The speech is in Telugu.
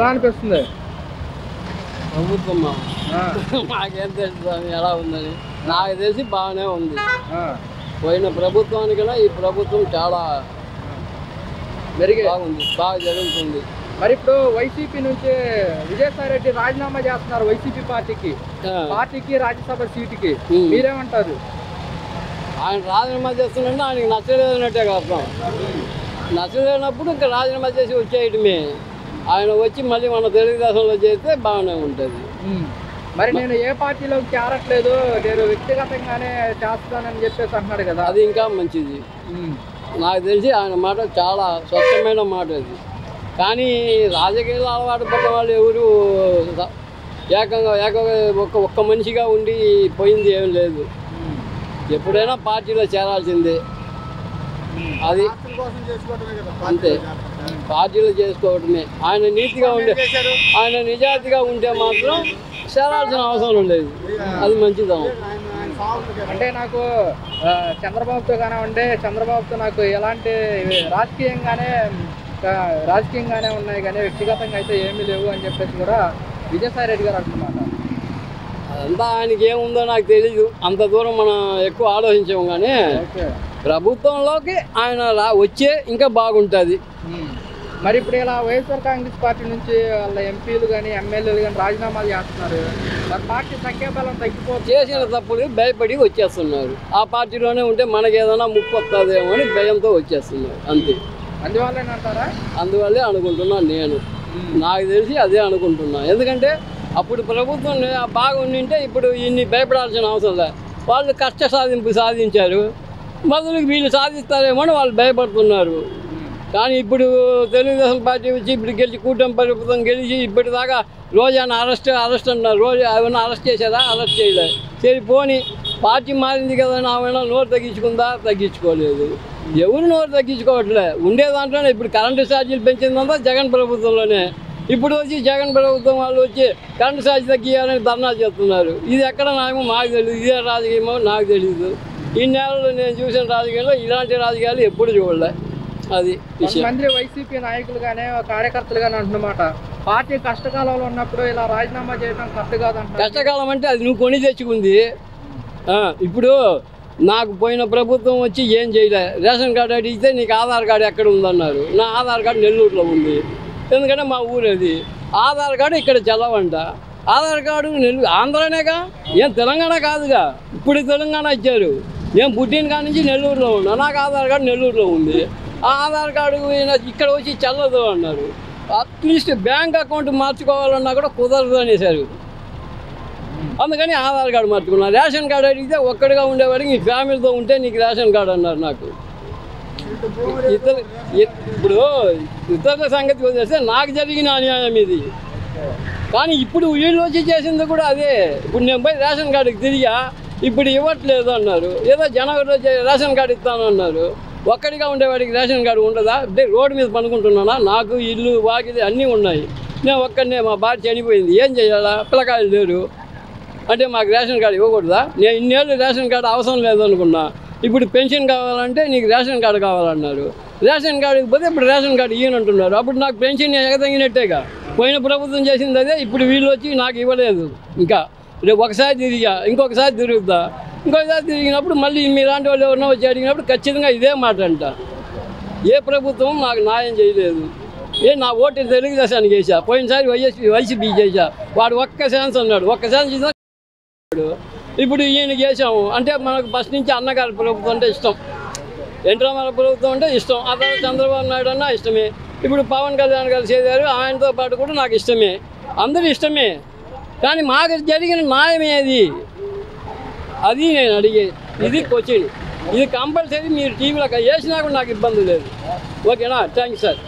ఎలా అనిపిస్తుంది ప్రభుత్వం మాకేం తెలుసు ఎలా ఉందని నాకు తెలిసి బాగానే ఉంది. పోయిన ప్రభుత్వానికన్నా ఈ ప్రభుత్వం చాలా బాగుంది, బాగా జరుగుతుంది. మరి ఇప్పుడు వైసీపీ నుంచి విజయసాయి రెడ్డి రాజీనామా చేస్తున్నారు వైసీపీ పార్టీకి రాజ్యసభ సీటుకి, మీరేమంటారు? ఆయన రాజీనామా చేస్తుంటే ఆయనకి నచ్చలేదన్నట్టే అర్థం. నచ్చలేనప్పుడు ఇంకా రాజీనామా చేసి వచ్చేయటమే. ఆయన వచ్చి మళ్ళీ మన తెలుగుదేశంలో చేస్తే బాగానే ఉంటుంది. మరి నేను ఏ పార్టీలోకి చేరట్లేదు, నేను వ్యక్తిగతంగానే చేస్తానని చెప్పేసి అంటున్నాడు కదా, అది ఇంకా మంచిది. నాకు తెలిసి ఆయన మాట చాలా స్వచ్ఛమైన మాట అది. కానీ రాజకీయాలు అలవాటు పడ్డ వాళ్ళు ఎవరు ఏకంగా ఒక్క మనిషిగా ఉండి పోయింది ఏం లేదు. ఎప్పుడైనా పార్టీలో చేరాల్సిందే, అది అంతే. పార్టీలు చేసుకోవటమే. ఆయన నీతిగా ఉండే, ఆయన నిజాయితీగా ఉంటే మాత్రం చేరాల్సిన అవసరం లేదు. అది మంచిదం. అంటే నాకు చంద్రబాబుతో కానివ్వండి, చంద్రబాబుతో నాకు ఎలాంటి రాజకీయంగానే ఉన్నాయి కానీ వ్యక్తిగతంగా అయితే ఏమీ లేవు అని చెప్పేసి కూడా విజయసాయి రెడ్డి గారు అంటున్నారు. అదంతా ఆయనకి ఏముందో నాకు తెలీదు, అంత దూరం మనం ఎక్కువ ఆలోచించాము. కానీ ప్రభుత్వంలోకి ఆయన వచ్చే ఇంకా బాగుంటుంది. మరి ఇప్పుడు ఇలా వైఎస్ఆర్ కాంగ్రెస్ పార్టీ నుంచి వాళ్ళ ఎంపీలు కానీ ఎమ్మెల్యేలు కానీ రాజీనామాలు చేస్తున్నారు. మరి పార్టీ సంఖ్యాబలం తగ్గిపోతుంది. చేసిన తప్పులు భయపడి వచ్చేస్తున్నారు. ఆ పార్టీలోనే ఉంటే మనకి ఏదైనా ముప్పు వస్తుందేమో అని భయంతో వచ్చేస్తున్నారు, అంతే. అందువల్లేనంటారా? అందువల్లే అనుకుంటున్నాను నేను. నాకు తెలిసి అదే అనుకుంటున్నా. ఎందుకంటే అప్పుడు ప్రభుత్వం బాగా ఉండింటే ఇప్పుడు ఇన్ని భయపడాల్సిన అవసరం లేదు. వాళ్ళు కష్ట సాధింపు సాధించారు, మొదలుకి వీళ్ళు సాధిస్తారేమో అని వాళ్ళు భయపడుతున్నారు. కానీ ఇప్పుడు తెలుగుదేశం పార్టీ వచ్చి ఇప్పుడు గెలిచి కూటమి ప్రభుత్వం గెలిచి ఇప్పటిదాకా రోజాను అరెస్ట్ అన్నారు. రోజు ఏమైనా అరెస్ట్ చేశారా? అరెస్ట్ చేయలేదు. సరే పోనీ పార్టీ మారింది కదా, ఆమెనా నోరు తగ్గించుకుందా? తగ్గించుకోలేదు. ఎవరు నోరు తగ్గించుకోవట్లే. ఉండే దాంట్లోనే ఇప్పుడు కరెంటు ఛార్జీలు పెంచిందంతా జగన్ ప్రభుత్వంలోనే. ఇప్పుడు వచ్చి జగన్ ప్రభుత్వం వాళ్ళు వచ్చి కరెంటు ఛార్జీ తగ్గియాలని ధర్నా చేస్తున్నారు. ఇది ఎక్కడ నాయమో మాకు తెలియదు, ఇదే రాజకీయమో నాకు తెలియదు. ఈ నెలలో నేను చూసిన రాజకీయాల్లో ఇలాంటి రాజకీయాలు ఎప్పుడు చూడలే. అది మంత్రి వైసీపీ నాయకులు కానీ కార్యకర్తలు కానీ అంటున్నమాట, పార్టీ కష్టకాలంలో ఉన్నప్పుడు ఇలా రాజీనామా చేయడం కరెక్ట్ కాదంట. కష్టకాలం అంటే అది నువ్వు కొని తెచ్చుకుంది. ఇప్పుడు నాకు పోయిన ప్రభుత్వం వచ్చి ఏం చేయలే. రేషన్ కార్డు అడిగితే నీకు ఆధార్ కార్డు ఎక్కడ ఉందన్నారు. నా ఆధార్ కార్డు నెల్లూరులో ఉంది, ఎందుకంటే మా ఊరు అది. ఆధార్ కార్డు ఇక్కడ చల్లవంట. ఆధార్ కార్డు ఆంధ్రానేగా, ఏం తెలంగాణ కాదుగా. ఇప్పుడు తెలంగాణ ఇచ్చారు. నేను పుట్టిన కాడి నుంచి నెల్లూరులో ఉన్నా, నాకు ఆధార్ కార్డు నెల్లూరులో ఉంది. ఆ ఆధార్ కార్డు ఇక్కడ వచ్చి చల్లదు అన్నారు. అట్లీస్ట్ బ్యాంక్ అకౌంట్ మార్చుకోవాలన్నా కూడా కుదరదు అనేసారు. అందుకని ఆధార్ కార్డు మార్చుకున్నా. రేషన్ కార్డు అడిగితే ఒక్కడిగా ఉండేవాడికి నీ ఫ్యామిలీతో ఉంటే నీకు రేషన్ కార్డు అన్నారు. నాకు ఇప్పుడు ఇతరుల సంగతి వదిలేస్తే నాకు జరిగిన అన్యాయం ఇది. కానీ ఇప్పుడు వీళ్ళు వచ్చి చేసింది కూడా అదే. ఇప్పుడు నేను పోయి రేషన్ కార్డుకి తిరిగా, ఇప్పుడు ఇవ్వట్లేదు అన్నారు. ఏదో జనవరిలో రేషన్ కార్డు ఇస్తాను అన్నారు. ఒక్కడిగా ఉండేవాడికి రేషన్ కార్డు ఉండదా? అంటే రోడ్డు మీద పనుకుంటున్నానా? నాకు ఇల్లు వాకిలి అన్నీ ఉన్నాయి. నేను ఒక్కడనే, మా భార్య చనిపోయింది, ఏం చేయాలా? పిల్లకాయలు లేరు అంటే మాకు రేషన్ కార్డు ఇవ్వకూడదా? నేను ఇన్నేళ్ళు రేషన్ కార్డు అవసరం లేదు అనుకున్నా. ఇప్పుడు పెన్షన్ కావాలంటే నీకు రేషన్ కార్డు కావాలన్నారు. రేషన్ కార్డుకి పోతే ఇప్పుడు రేషన్ కార్డు ఇవ్వనంటున్నారు. అప్పుడు నాకు పెన్షన్ ఎగతగినట్టేగా. పోయిన ప్రభుత్వం చేసింది అదే. ఇప్పుడు వీళ్ళు వచ్చి నాకు ఇవ్వలేదు. ఇంకా రేపు ఒకసారి తిరిగా, ఇంకొకసారి తిరుగుతా, ఇంకొకసారి తిరిగినప్పుడు మళ్ళీ మీలాంటి వాళ్ళు ఎవరన్నా వచ్చి అడిగినప్పుడు ఖచ్చితంగా ఇదే మాట అంట. ఏ ప్రభుత్వం నాకు న్యాయం చేయలేదు. నా ఓటు తెలుగుదేశానికి వేసా. పోయినసారి వైసీపీ చేసా. వాడు ఒక్క ఛాన్స్ అన్నాడు. ఒక్క ఛాన్స్ ఇచ్చినా ఇప్పుడు ఈయనకి వేసాము. అంటే మనకు ఫస్ట్ నుంచి అన్నగారి ప్రభుత్వం అంటే ఇష్టం, ఎన్టీ రామారావు ప్రభుత్వం అంటే ఇష్టం. ఆ తర్వాత చంద్రబాబు నాయుడు అన్నా ఇష్టమే. ఇప్పుడు పవన్ కళ్యాణ్ గారు చేశారు, ఆయనతో పాటు కూడా నాకు ఇష్టమే. అందరూ ఇష్టమే. కానీ మాకు జరిగిన న్యాయం ఏది? అది నేను అడిగేది. ఇది క్వశ్చన్. ఇది కంపల్సరీ మీరు టీవీలో వేసినా కూడా నాకు ఇబ్బంది లేదు. ఓకేనా? Thanks sir.